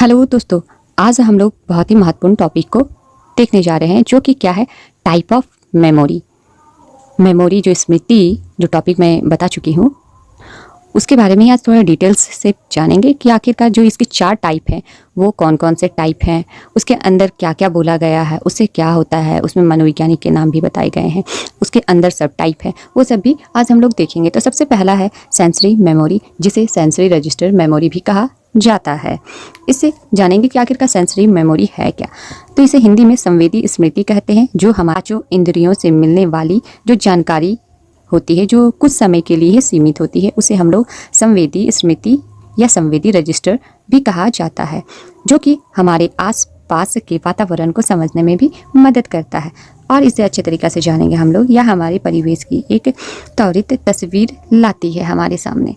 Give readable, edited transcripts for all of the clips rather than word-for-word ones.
Hello दोस्तों, आज हम लोग बहुत ही महत्वपूर्ण टॉपिक को देखने जा रहे हैं जो कि क्या है, टाइप ऑफ मेमोरी। मेमोरी जो स्मृति जो टॉपिक मैं बता चुकी हूँ उसके बारे में आज थोड़ा डिटेल्स से जानेंगे कि आखिरकार जो इसके 4 टाइप हैं वो कौन कौन से टाइप हैं, उसके अंदर क्या क्या बोला गया है, उससे क्या होता है, उसमें मनोवैज्ञानिक के नाम भी बताए गए हैं, उसके अंदर सब टाइप है, वो सब भी आज हम लोग देखेंगे। तो सबसे पहला है सेंसरी मेमोरी, जिसे सेंसरी रजिस्टर मेमोरी भी कहा जाता है। इससे जानेंगे कि आखिरकार सेंसरी मेमोरी है क्या। तो इसे हिंदी में संवेदी स्मृति कहते हैं, जो हमारे इंद्रियों से मिलने वाली जो जानकारी होती है, जो कुछ समय के लिए सीमित होती है, उसे हम लोग संवेदी स्मृति या संवेदी रजिस्टर भी कहा जाता है, जो कि हमारे आसपास के वातावरण को समझने में भी मदद करता है और इसे अच्छे तरीक़े से जानेंगे हम लोग, या हमारे परिवेश की एक त्वरित तस्वीर लाती है हमारे सामने।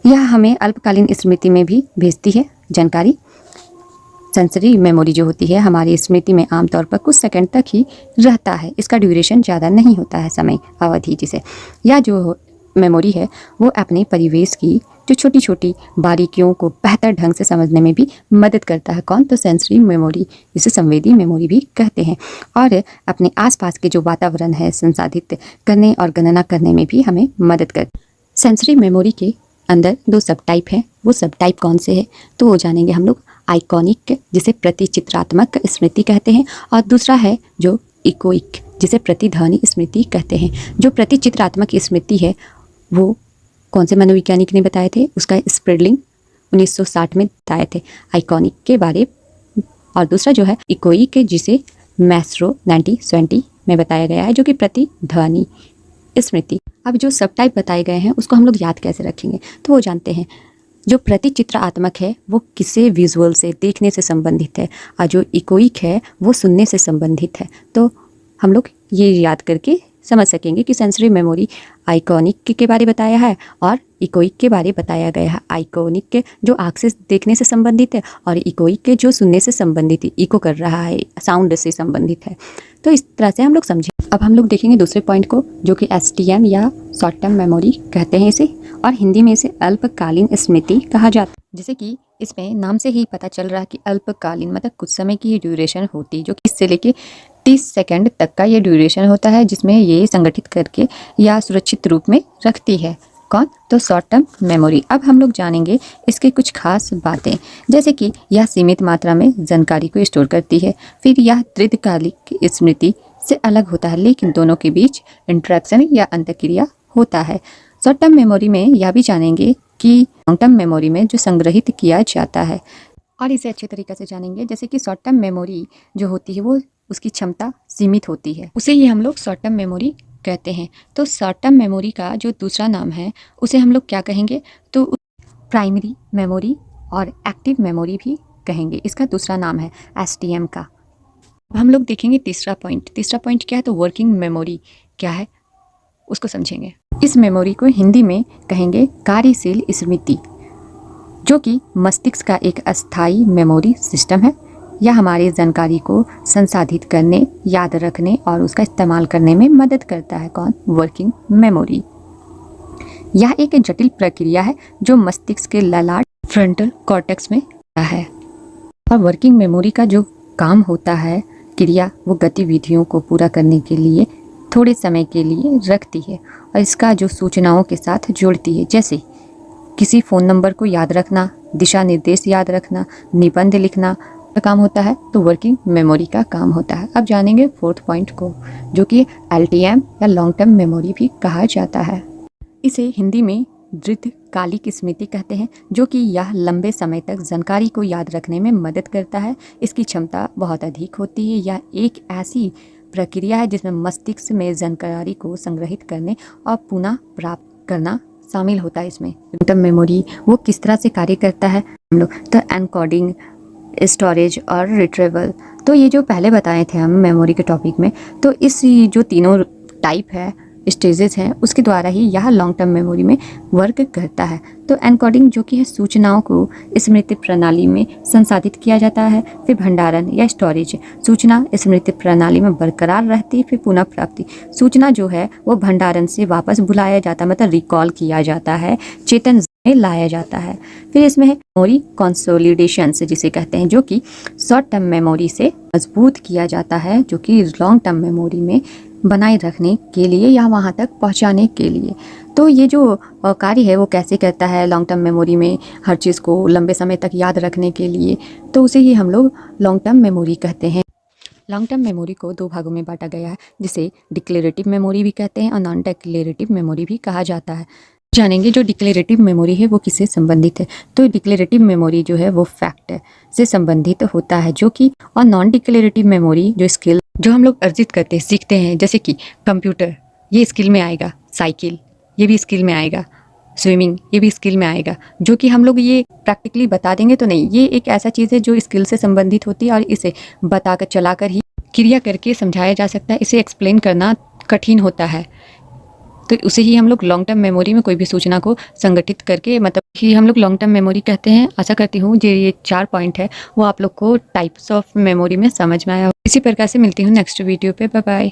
यह हमें अल्पकालीन स्मृति में भी भेजती है जानकारी। सेंसरी मेमोरी जो होती है हमारी स्मृति में आमतौर पर कुछ सेकंड तक ही रहता है, इसका ड्यूरेशन ज़्यादा नहीं होता है, समय अवधि जिसे। यह जो मेमोरी है वो अपने परिवेश की जो छोटी छोटी बारीकियों को बेहतर ढंग से समझने में भी मदद करता है। कौन? तो सेंसरी मेमोरी, जिसे संवेदी मेमोरी भी कहते हैं, और अपने आसपास के जो वातावरण है संसाधित करने और गणना करने में भी हमें मदद करता है। सेंसरी मेमोरी के अंदर 2 सब टाइप हैं। वो सब टाइप कौन से हैं तो वो जानेंगे हम लोग। आइकॉनिक, जिसे प्रतिचित्रात्मक स्मृति कहते हैं, और दूसरा है जो इकोइक, जिसे प्रतिध्वनि स्मृति कहते हैं। जो प्रतिचित्रात्मक स्मृति है वो कौन से मनोवैज्ञानिक ने बताए थे? उसका स्प्रेडलिंग 1960 में बताए थे आइकॉनिक के बारे। और दूसरा जो है इकोइक, जिसे मैस्ट्रो 1970 में बताया गया है, जो कि प्रतिध्वनि स्मृति। अब जो सब टाइप बताए गए हैं उसको हम लोग याद कैसे रखेंगे तो वो जानते हैं। जो प्रतिचित्रात्मक है वो किसे विजुअल से देखने से संबंधित है, और जो इकोइक है वो सुनने से संबंधित है। तो हम लोग ये याद करके समझ सकेंगे कि सेंसरी मेमोरी आइकॉनिक के बारे बताया है और इकोइक के बारे बताया गया है। आइकॉनिक के जो आँख से देखने से संबंधित है, और इकोइक के जो सुनने से संबंधित है, इको कर रहा है, साउंड से संबंधित है। तो इस तरह से हम लोग समझें। अब हम लोग देखेंगे दूसरे पॉइंट को, जो कि STM या शॉर्ट टर्म मेमोरी कहते हैं इसे, और हिंदी में इसे अल्पकालीन स्मृति कहा जाता है। जैसे कि इसमें नाम से ही पता चल रहा है कि अल्पकालीन मतलब कुछ समय की ड्यूरेशन होती है, जो कि इससे लेके 30 सेकंड तक का ये ड्यूरेशन होता है, जिसमें ये संगठित करके या सुरक्षित रूप में रखती है। कौन? तो शॉर्ट टर्म मेमोरी। अब हम लोग जानेंगे इसके कुछ खास बातें, जैसे कि यह सीमित मात्रा में जानकारी को स्टोर करती है। फिर यह दीर्घकालिक स्मृति से अलग होता है, लेकिन दोनों के बीच इंटरेक्शन या अंतःक्रिया होता है। शॉर्ट टर्म मेमोरी में यह भी जानेंगे कि लॉन्ग टर्म मेमोरी में जो संग्रहित किया जाता है, और इसे अच्छे तरीके से जानेंगे। जैसे कि शॉर्ट टर्म मेमोरी जो होती है वो उसकी क्षमता सीमित होती है, उसे ही हम लोग शॉर्ट टर्म मेमोरी कहते हैं। तो शॉर्ट टर्म मेमोरी का जो दूसरा नाम है उसे हम लोग क्या कहेंगे तो प्राइमरी मेमोरी और एक्टिव मेमोरी भी कहेंगे। इसका दूसरा नाम है STM का। अब हम लोग देखेंगे तीसरा पॉइंट। तीसरा पॉइंट क्या है तो वर्किंग मेमोरी क्या है उसको समझेंगे। इस मेमोरी को हिंदी में कहेंगे कार्यशील स्मृति, जो कि मस्तिष्क का एक अस्थायी मेमोरी सिस्टम है। यह हमारी जानकारी को संसाधित करने, याद रखने और उसका इस्तेमाल करने में मदद करता है। कौन? Working memory. यह एक जटिल प्रक्रिया है जो मस्तिष्क के ललाट फ्रंटल कॉर्टेक्स में है, और वर्किंग मेमोरी का जो काम होता है, क्रिया, वो गतिविधियों को पूरा करने के लिए थोड़े समय के लिए रखती है, और इसका जो सूचनाओं के साथ जोड़ती है, जैसे किसी फ़ोन नंबर को याद रखना, दिशा निर्देश याद रखना, निबंध लिखना का काम होता है, तो वर्किंग मेमोरी का काम होता है। अब जानेंगे 4th पॉइंट को, जो कि LTM या लॉन्ग टर्म मेमोरी भी कहा जाता है। इसे हिंदी में दीर्घकालिक स्मृति कहते हैं, जो कि यह लंबे समय तक जानकारी को याद रखने में मदद करता है। इसकी क्षमता बहुत अधिक होती है। यह एक ऐसी प्रक्रिया है जिसमें मस्तिष्क में जानकारी को संग्रहित करने और पुनः प्राप्त करना शामिल होता है। इसमें लॉन्ग टर्म मेमोरी वो किस तरह से कार्य करता है हम लोग तो एनकोडिंग, स्टोरेज और रिट्रीवल। तो ये जो पहले बताए थे हम मेमोरी के टॉपिक में, तो इस जो तीनों टाइप है, स्टेजेस हैं, उसके द्वारा ही यह लॉन्ग टर्म मेमोरी में वर्क करता है। तो एनकोडिंग जो कि है सूचनाओं को स्मृति प्रणाली में संसाधित किया जाता है। फिर भंडारण या स्टोरेज, सूचना स्मृति प्रणाली में बरकरार रहती है। फिर पुनः प्राप्ति, सूचना जो है वो भंडारण से वापस बुलाया जाता है, मतलब रिकॉल किया जाता है चेतन में लाया जाता है। फिर इसमें है मेमोरी कंसोलिडेशन से जिसे कहते हैं, जो कि शॉर्ट टर्म मेमोरी से मजबूत किया जाता है, जो कि लॉन्ग टर्म मेमोरी में बनाए रखने के लिए या वहाँ तक पहुँचाने के लिए। तो ये जो कार्य है वो कैसे करता है लॉन्ग टर्म मेमोरी में हर चीज़ को लंबे समय तक याद रखने के लिए, तो उसे ही हम लोग लॉन्ग टर्म मेमोरी कहते हैं। लॉन्ग टर्म मेमोरी को दो भागों में बांटा गया है, जिसे डिक्लेरेटिव मेमोरी भी कहते हैं और नॉन डिक्लेरेटिव मेमोरी भी कहा जाता है। जानेंगे जो डिक्लेरेटिव मेमोरी है वो किससे संबंधित है। तो डिक्लेरेटिव मेमोरी जो है वो फैक्ट से संबंधित होता है, जो कि और नॉन डिक्लेरेटिव मेमोरी जो स्किल जो हम लोग अर्जित करते हैं, सीखते हैं, जैसे कि कंप्यूटर ये स्किल में आएगा, साइकिल ये भी स्किल में आएगा, स्विमिंग ये भी स्किल में आएगा, जो कि हम लोग ये प्रैक्टिकली बता देंगे तो नहीं। ये एक ऐसा चीज़ है जो स्किल से संबंधित होती है और इसे बताकर चलाकर ही क्रिया करके समझाया जा सकता है। इसे एक्सप्लेन करना कठिन होता है, तो उसे ही हम लोग लॉन्ग टर्म मेमोरी में कोई भी सूचना को संगठित करके मतलब ही हम लोग लॉन्ग टर्म मेमोरी कहते हैं। आशा करती हूँ ये 4 पॉइंट है वो आप लोग को टाइप्स ऑफ मेमोरी में समझ में आया हो। इसी प्रकार से मिलती हूँ नेक्स्ट वीडियो पे। Bye bye.